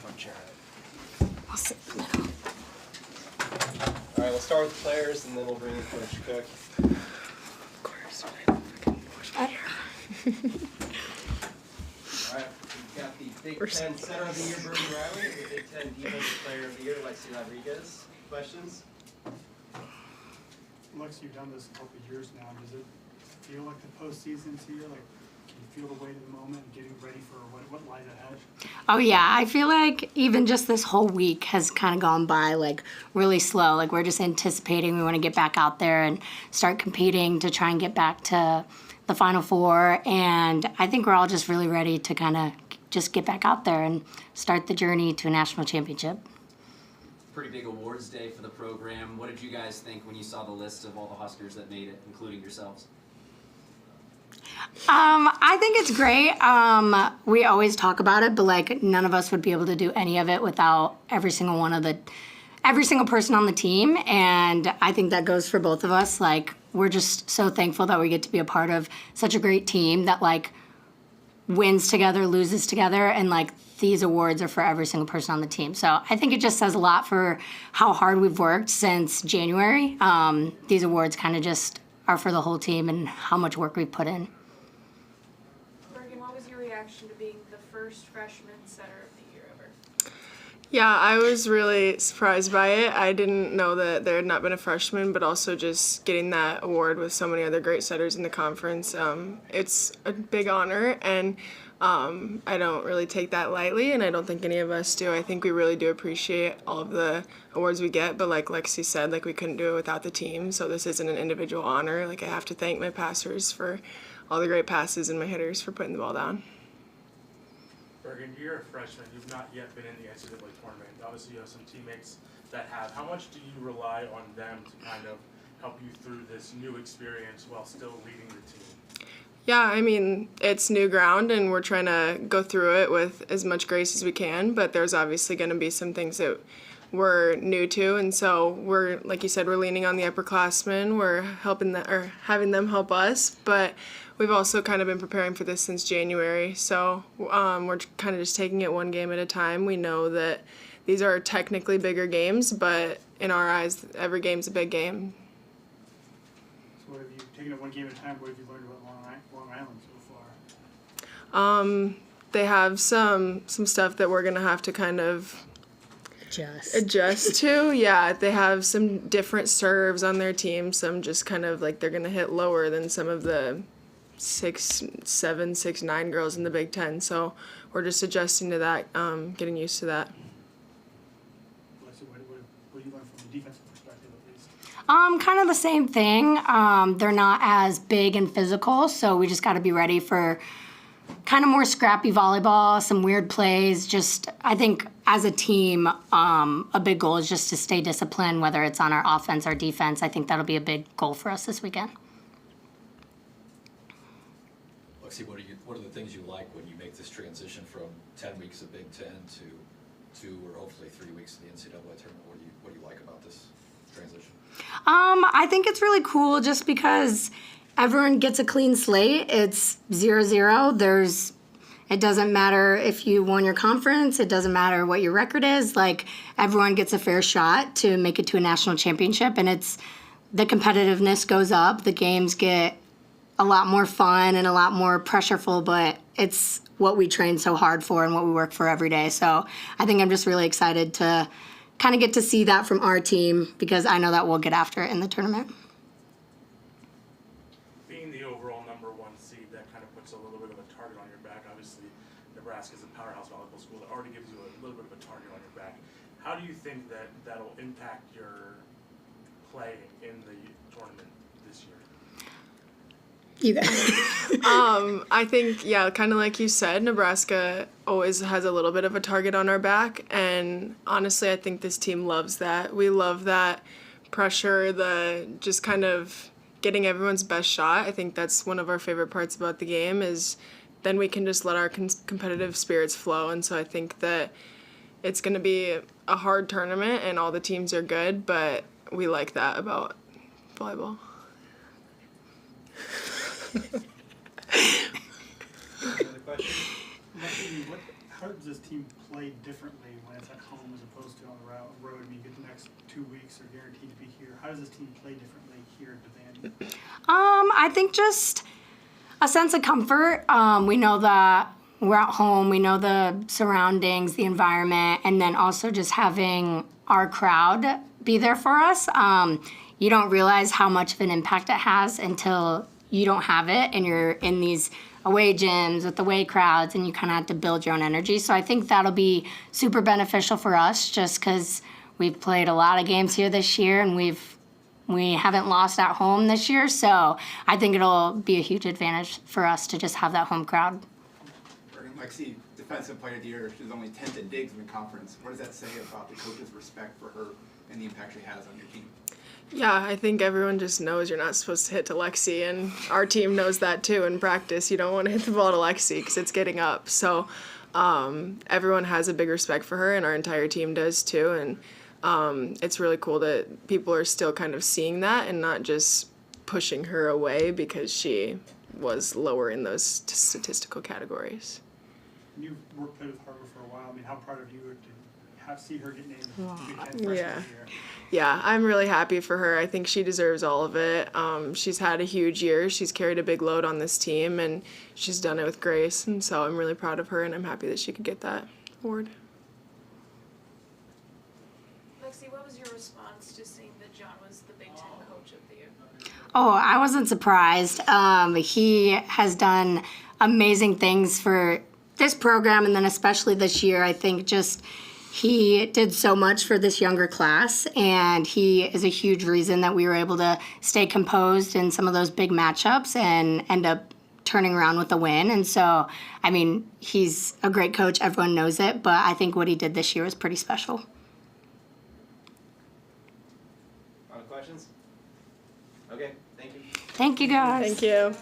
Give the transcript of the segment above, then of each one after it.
front chair. I'll sit in the middle. All right, we'll start with the players, and then we'll bring in Coach Cook. Of course. All right, we've got the Big Ten Center of the Year, Birdie Riley, and the Big Ten Defensive Player of the Year, Lexi Rodriguez. Questions? Lex, you've done this a couple of years now. Does it feel like the postseason to you? Like, can you feel the weight of the moment and getting ready for what lies ahead? Oh yeah, I feel like even just this whole week has kind of gone by like really slow. Like we're just anticipating we want to get back out there and start competing to try and get back to the Final Four. And I think we're all just really ready to kind of just get back out there and start the journey to a national championship. Pretty big awards day for the program. What did you guys think when you saw the list of all the Huskers that made it, including yourselves? I think it's great. We always talk about it, but like none of us would be able to do any of it without every single person on the team. And I think that goes for both of us. Like we're just so thankful that we get to be a part of such a great team that like wins together, loses together, and like these awards are for every single person on the team. So I think it just says a lot for how hard we've worked since January. These awards kind of just are for the whole team and how much work we've put in. Bergen, what was your reaction to being the first freshman Center of the Year ever? Yeah, I was really surprised by it. I didn't know that there had not been a freshman, but also just getting that award with so many other great setters in the conference. It's a big honor, and I don't really take that lightly, and I don't think any of us do. I think we really do appreciate all of the awards we get, but like Lexi said, like we couldn't do it without the team, so this isn't an individual honor. Like I have to thank my passers for all the great passes and my hitters for putting the ball down. Bergen, you're a freshman. You've not yet been in the NCAA tournament. Obviously, you have some teammates that have. How much do you rely on them to kind of help you through this new experience while still leading the team? Yeah, I mean, it's new ground, and we're trying to go through it with as much grace as we can, but there's obviously going to be some things that we're new to, and so we're, like you said, we're leaning on the upperclassmen. We're helping them, or having them help us, but we've also kind of been preparing for this since January, so we're kind of just taking it one game at a time. We know that these are technically bigger games, but in our eyes, every game's a big game. So what have you taken it one game at a time? What have you learned about Long Island so far? They have some stuff that we're gonna have to kind of adjust to. Yeah, they have some different serves on their team. Some just kind of like they're gonna hit lower than some of the 6'7", 6'9" girls in the Big Ten. So we're just adjusting to that, getting used to that. Lexi, what do you learn from the defensive perspective at least? Kind of the same thing. They're not as big and physical, so we just got to be ready for kind of more scrappy volleyball, some weird plays. Just, I think as a team, a big goal is just to stay disciplined, whether it's on our offense or defense. I think that'll be a big goal for us this weekend. Lexi, what are the things you like when you make this transition from 10 weeks of Big Ten to 2 or hopefully 3 weeks of the NCAA tournament? What do you like about this transition? I think it's really cool just because everyone gets a clean slate. It's 0-0. It doesn't matter if you won your conference. It doesn't matter what your record is. Like everyone gets a fair shot to make it to a national championship, and the competitiveness goes up. The games get a lot more fun and a lot more pressureful, but it's what we train so hard for and what we work for every day. So I think I'm just really excited to kind of get to see that from our team because I know that we'll get after it in the tournament. Being the overall #1 seed, that kind of puts a little bit of a target on your back. Obviously, Nebraska is a powerhouse volleyball school that already gives you a little bit of a target on your back. How do you think that that'll impact your play in the tournament this year? I think, yeah, kind of like you said, Nebraska always has a little bit of a target on our back, and honestly, I think this team loves that. We love that pressure, the just kind of getting everyone's best shot. I think that's one of our favorite parts about the game is then we can just let our competitive spirits flow, and so I think that it's going to be a hard tournament, and all the teams are good, but we like that about volleyball. Another question? Lexi, how does this team play differently when it's at home as opposed to on the road? I mean, you get the next 2 weeks are guaranteed to be here. How does this team play differently here at Devaney? I think just a sense of comfort. We know that we're at home, we know the surroundings, the environment, and then also just having our crowd be there for us. You don't realize how much of an impact it has until you don't have it and you're in these away gyms with away crowds and you kind of have to build your own energy. So I think that'll be super beneficial for us just because we've played a lot of games here this year and we haven't lost at home this year. So I think it'll be a huge advantage for us to just have that home crowd. Lexi, Defensive Player of the Year, she's only 10th in digs in the conference. What does that say about the coach's respect for her and the impact she has on your team? Yeah, I think everyone just knows you're not supposed to hit to Lexi, and our team knows that too in practice. You don't want to hit the ball to Lexi because it's getting up. So everyone has a big respect for her, and our entire team does too. And it's really cool that people are still kind of seeing that and not just pushing her away because she was lower in those statistical categories. You've played with Harper for a while. I mean, how proud of you to see her get named Big Ten Freshman of the Year? Yeah, I'm really happy for her. I think she deserves all of it. She's had a huge year. She's carried a big load on this team, and she's done it with grace. And so I'm really proud of her, and I'm happy that she could get that award. Lexi, what was your response to seeing that John was the Big Ten Coach of the Year? Oh, I wasn't surprised. He has done amazing things for this program, and then especially this year. I think just he did so much for this younger class, and he is a huge reason that we were able to stay composed in some of those big matchups and end up turning around with a win. And so, I mean, he's a great coach. Everyone knows it, but I think what he did this year was pretty special. Other questions? Okay, thank you. Thank you, guys. Thank you.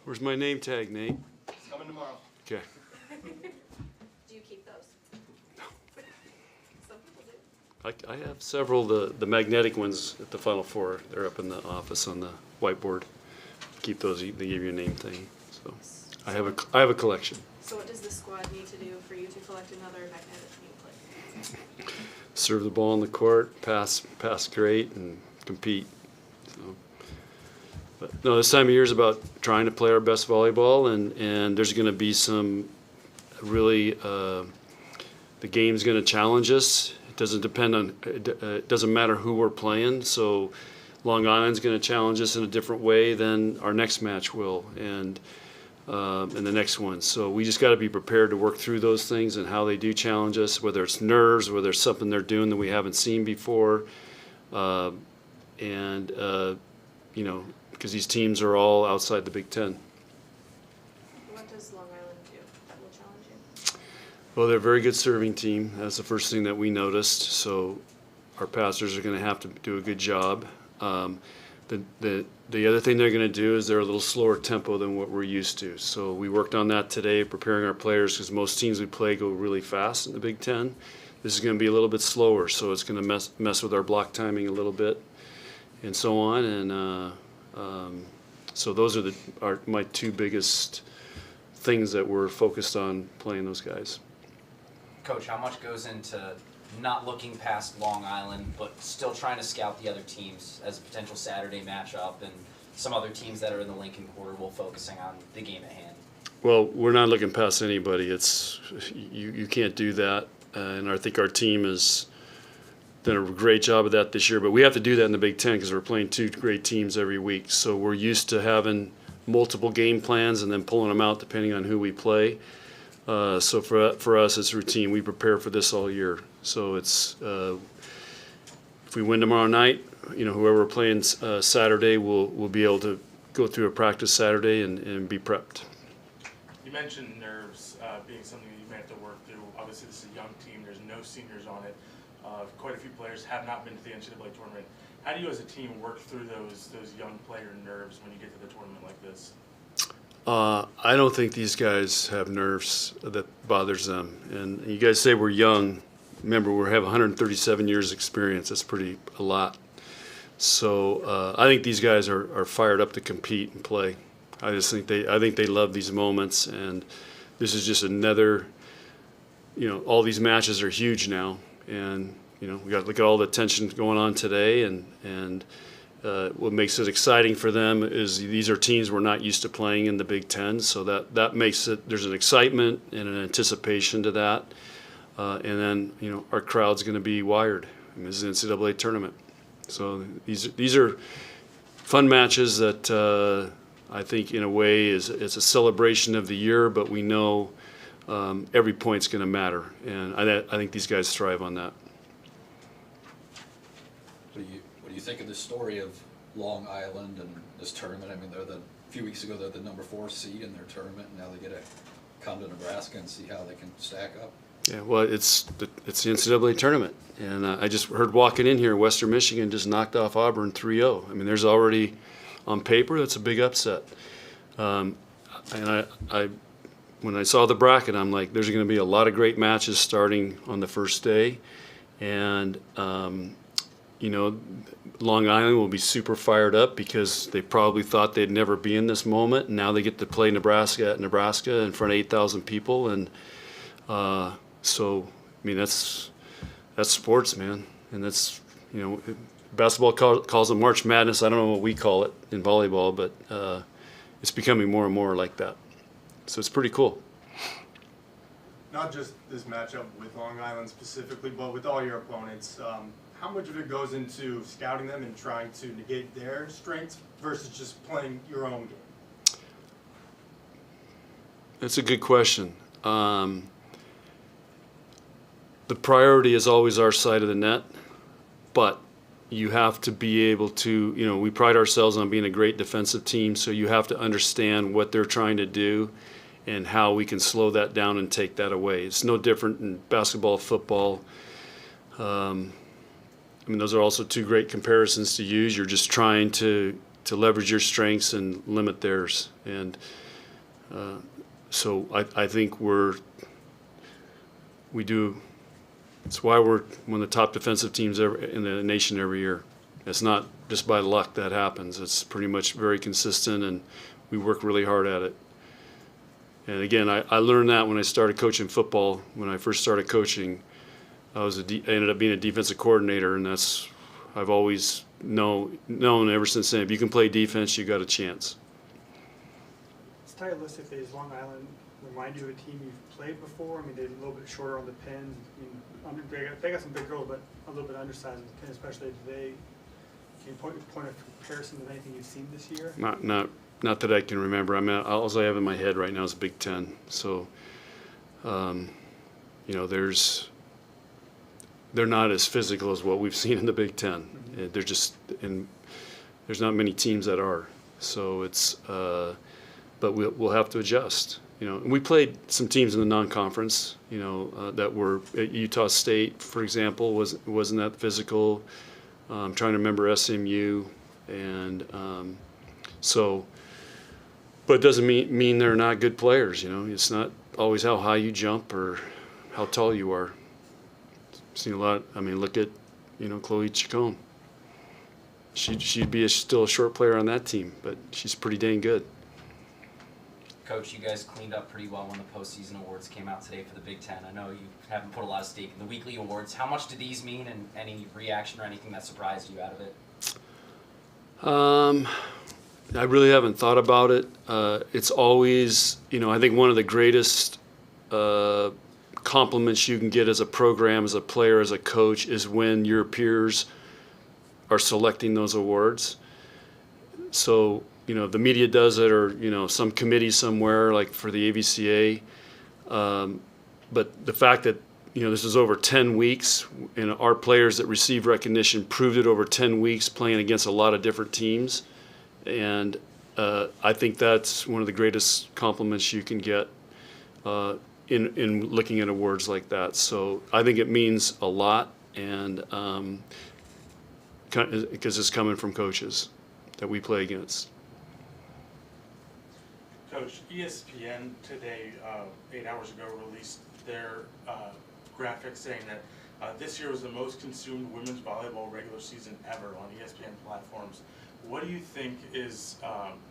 Where's my name tag, Nate? It's coming tomorrow. Okay. Do you keep those? Some people do. I have several, the magnetic ones at the Final Four. They're up in the office on the whiteboard. Keep those, they give you a name thing. So I have a collection. So what does the squad need to do for you to collect another magnetic nameplate? Serve the ball on the court, pass great, and compete. So, but no, this time of year is about trying to play our best volleyball, and there's going to be some really the game's going to challenge us. It doesn't depend on it doesn't matter who we're playing. So Long Island's going to challenge us in a different way than our next match will, and the next one. So we just got to be prepared to work through those things and how they do challenge us, whether it's nerves, whether it's something they're doing that we haven't seen before, you know, because these teams are all outside the Big Ten. does Long Island do that will challenge you? Well, they're a very good serving team. That's the first thing that we noticed. So our passers are going to have to do a good job. The other thing they're going to do is they're a little slower tempo than what we're used to. So we worked on that today, preparing our players, because most teams we play go really fast in the Big Ten. This is going to be a little bit slower, so it's going to mess with our block timing a little bit, and so on. And so those are my two biggest things that we're focused on playing those guys. Coach, how much goes into not looking past Long Island, but still trying to scout the other teams as a potential Saturday matchup and some other teams that are in the Lincoln Quarter while focusing on the game at hand? Well, we're not looking past anybody. You can't do that, and I think our team has done a great job of that this year. But we have to do that in the Big Ten because we're playing two great teams every week. So we're used to having multiple game plans and then pulling them out depending on who we play. So for us, it's routine. We prepare for this all year. So it's if we win tomorrow night, whoever we're playing Saturday, we'll be able to go through a practice Saturday and be prepped. You mentioned nerves being something that you may have to work through. Obviously, this is a young team. There's no seniors on it. Quite a few players have not been to the NCAA tournament. How do you as a team work through those young player nerves when you get to the tournament like this? I don't think these guys have nerves that bothers them. And you guys say we're young. Remember, we have 137 years experience. That's a lot. So I think these guys are fired up to compete and play. I think they love these moments, and this is just another. All these matches are huge now, and we got to look at all the tension going on today, and what makes it exciting for them is these are teams we're not used to playing in the Big Ten, so that makes it. There's an excitement and an anticipation to that, and then our crowd's going to be wired. I mean, this is an NCAA tournament, so these are fun matches that I think in a way it's a celebration of the year, but we know every point's going to matter, and I think these guys thrive on that. What do you think of the story of Long Island and this tournament? I mean, a few weeks ago they're the number 4 seed in their tournament, and now they get to come to Nebraska and see how they can stack up. Yeah, well, it's the NCAA tournament, and I just heard walking in here, Western Michigan just knocked off Auburn 3-0. I mean, there's already on paper that's a big upset, and I when I saw the bracket, I'm like, there's going to be a lot of great matches starting on the first day, and Long Island will be super fired up because they probably thought they'd never be in this moment. And now they get to play Nebraska at Nebraska in front of 8,000 people, and so I mean that's sports, man, and that's basketball calls it March Madness. I don't know what we call it in volleyball, but it's becoming more and more like that. So it's pretty cool. Not just this matchup with Long Island specifically, but with all your opponents. How much of it goes into scouting them and trying to negate their strengths versus just playing your own game? That's a good question. The priority is always our side of the net, but you have to be able to, we pride ourselves on being a great defensive team, so you have to understand what they're trying to do and how we can slow that down and take that away. It's no different in basketball, football. I mean, those are also two great comparisons to use. You're just trying to leverage your strengths and limit theirs. And so I think we do. It's why we're one of the top defensive teams in the nation every year. It's not just by luck that happens. It's pretty much very consistent, and we work really hard at it. And again, I learned that when I started coaching football. When I first started coaching, I ended up being a defensive coordinator, and I've always known ever since then. If you can play defense, you got a chance. Stylistically, does Long Island remind you of a team you've played before? I mean, they're a little bit shorter on the pins. I mean, they got some big girls, but a little bit undersized on the pin, especially today. Can you point of comparison to anything you've seen this year? Not that I can remember. I mean, all I have in my head right now is Big Ten. So, they're not as physical as what we've seen in the Big Ten. They're just, and there's not many teams that are. So it's, but we'll have to adjust. You know, and we played some teams in the non-conference, you know, that were at Utah State, for example, wasn't that physical. I'm trying to remember SMU, and so, but it doesn't mean they're not good players. You know, it's not always how high you jump or how tall you are. I've seen a lot. I mean, look at, you know, Chloe Chacon. She'd be still a short player on that team, but she's pretty dang good. Coach, you guys cleaned up pretty well when the postseason awards came out today for the Big Ten. I know you haven't put a lot of stake in the weekly awards. How much do these mean, and any reaction or anything that surprised you out of it? I really haven't thought about it. It's always, you know, I think one of the greatest compliments you can get as a program, as a player, as a coach, is when your peers are selecting those awards. So, you know, the media does it, or, you know, some committee somewhere, like for the AVCA. But the fact that, you know, this is over 10 weeks, and our players that receive recognition proved it over 10 weeks playing against a lot of different teams. And I think that's one of the greatest compliments you can get in looking at awards like that. So I think it means a lot, and because it's coming from coaches that we play against. Coach, ESPN today, 8 hours ago, released their graphic saying that this year was the most consumed women's volleyball regular season ever on ESPN platforms. What do you think is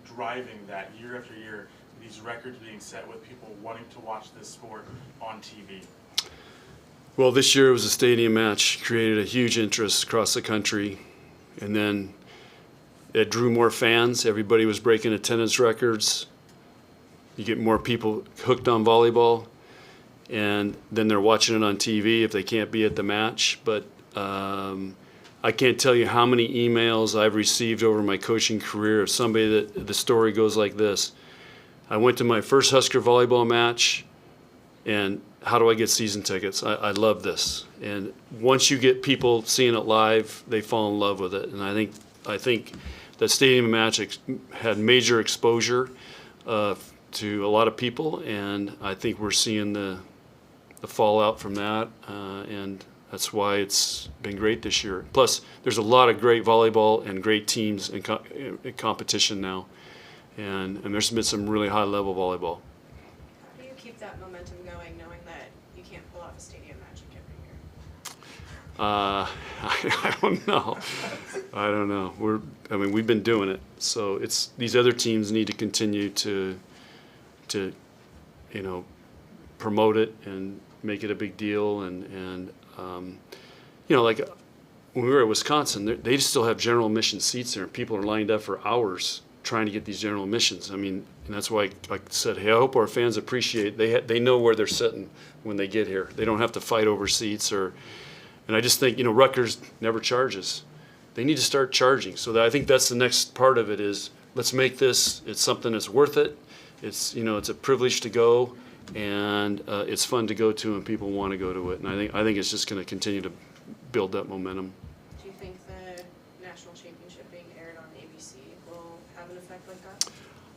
driving that year after year, these records being set with people wanting to watch this sport on TV? Well, this year it was a stadium match, created a huge interest across the country, and then it drew more fans. Everybody was breaking attendance records. You get more people hooked on volleyball, and then they're watching it on TV if they can't be at the match. But I can't tell you how many emails I've received over my coaching career of somebody that the story goes like this. I went to my first Husker volleyball match, and how do I get season tickets? I love this. And once you get people seeing it live, they fall in love with it. And I think that stadium match had major exposure to a lot of people, and I think we're seeing the fallout from that, and that's why it's been great this year. Plus, there's a lot of great volleyball and great teams in competition now, and there's been some really high-level volleyball. How do you keep that momentum going, knowing that you can't pull off a stadium magic every year? I don't know. I don't know. We've been doing it, so it's these other teams need to continue to you know, promote it and make it a big deal, and you know, like when we were at Wisconsin, they still have general admission seats there, and people are lined up for hours trying to get these general admissions. I mean, and that's why I said, hey, I hope our fans appreciate they know where they're sitting when they get here. They don't have to fight over seats, and I just think, you know, Rutgers never charges. They need to start charging. So I think that's the next part of it is, let's make this, it's something that's worth it. It's, you know, it's a privilege to go, and it's fun to go to, and people want to go to it. And I think it's just going to continue to build that momentum. Do you think the national championship being aired on ABC will have an effect like that?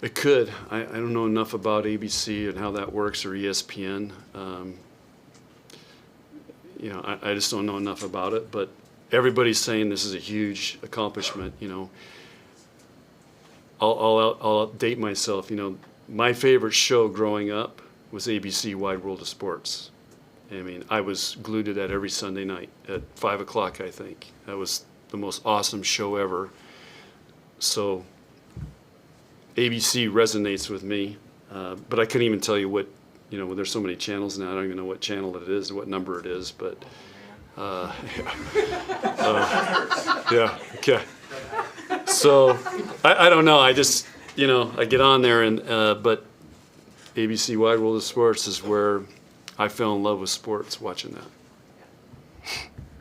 It could. I don't know enough about ABC and how that works, or ESPN. You know, I just don't know enough about it. But everybody's saying this is a huge accomplishment. You know, I'll update myself. You know, my favorite show growing up was ABC Wide World of Sports. I mean, I was glued to that every Sunday night at 5 o'clock, I think. That was the most awesome show ever. So ABC resonates with me, but I couldn't even tell you what, you know, there's so many channels now, I don't even know what channel it is, what number it is, but yeah, okay. So I don't know, I just, you know, I get on there, and but ABC Wide World of Sports is where I fell in love with sports, watching that.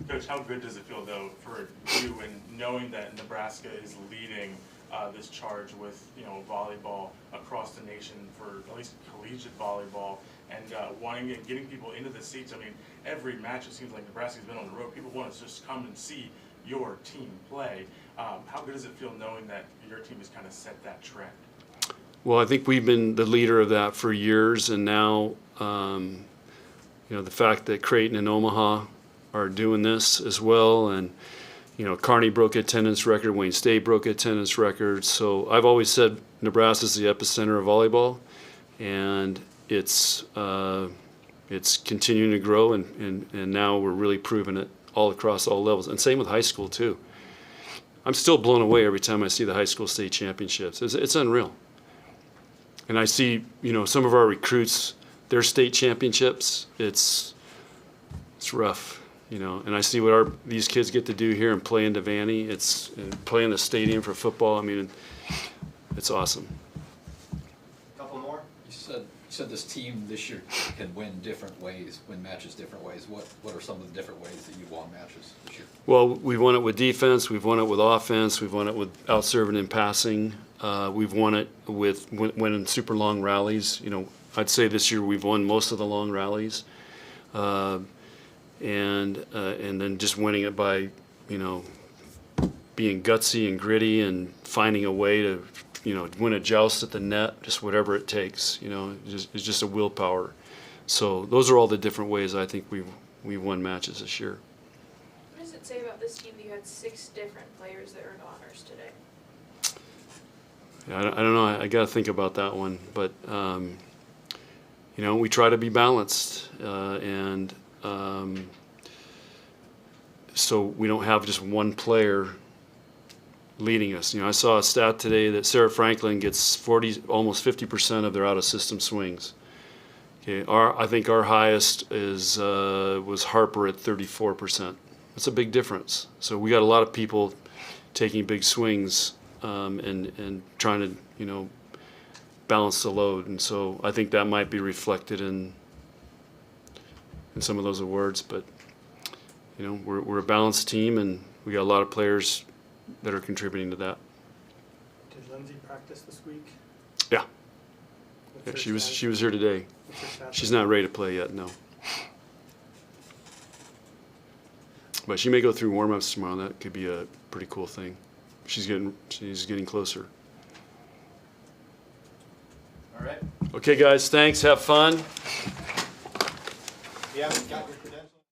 Coach, how good does it feel, though, for you, and knowing that Nebraska is leading this charge with, you know, volleyball across the nation, for at least collegiate volleyball, and wanting and getting people into the seats? I mean, every match it seems like Nebraska's been on the road. People want to just come and see your team play. How good does it feel knowing that your team has kind of set that trend? Well, I think we've been the leader of that for years, and now, the fact that Creighton and Omaha are doing this as well, and, Kearney broke attendance record, Wayne State broke attendance record. So I've always said Nebraska's the epicenter of volleyball, and it's continuing to grow, and now we're really proving it all across all levels. And same with high school, too. I'm still blown away every time I see the high school state championships. It's unreal. And I see, some of our recruits, their state championships, it's rough, and I see what these kids get to do here and play in Devaney. It's play in the stadium for football. I mean, it's awesome. Couple more? You said this team this year can win different ways, win matches different ways. What are some of the different ways that you've won matches this year? Well, we've won it with defense, we've won it with offense, we've won it with out-serving and passing. We've won it with winning super long rallies. I'd say this year we've won most of the long rallies, and then just winning it by, being gutsy and gritty and finding a way to, win a joust at the net, just whatever it takes. It's just a willpower. So those are all the different ways I think we've won matches this year. What does it say about this team that you had 6 different players that earned honors today? I don't know. I got to think about that one. But, we try to be balanced. And so we don't have just one player leading us. I saw a stat today that Sarah Franklin gets almost 50% of their out-of-system swings. Okay, I think our highest was Harper at 34%. That's a big difference. So we got a lot of people taking big swings. And trying to, balance the load. And so I think that might be reflected in some of those awards. But, we're a balanced team, and we got a lot of players that are contributing to that. Did Lindsay practice this week? Yeah. What's Yeah, her she was status? here today. What's her status? She's not ready to play yet, no. But she may go through warm-ups tomorrow. That could be a pretty cool thing. She's getting closer. All right. Okay, guys, thanks. Have fun. If you haven't got your credentials.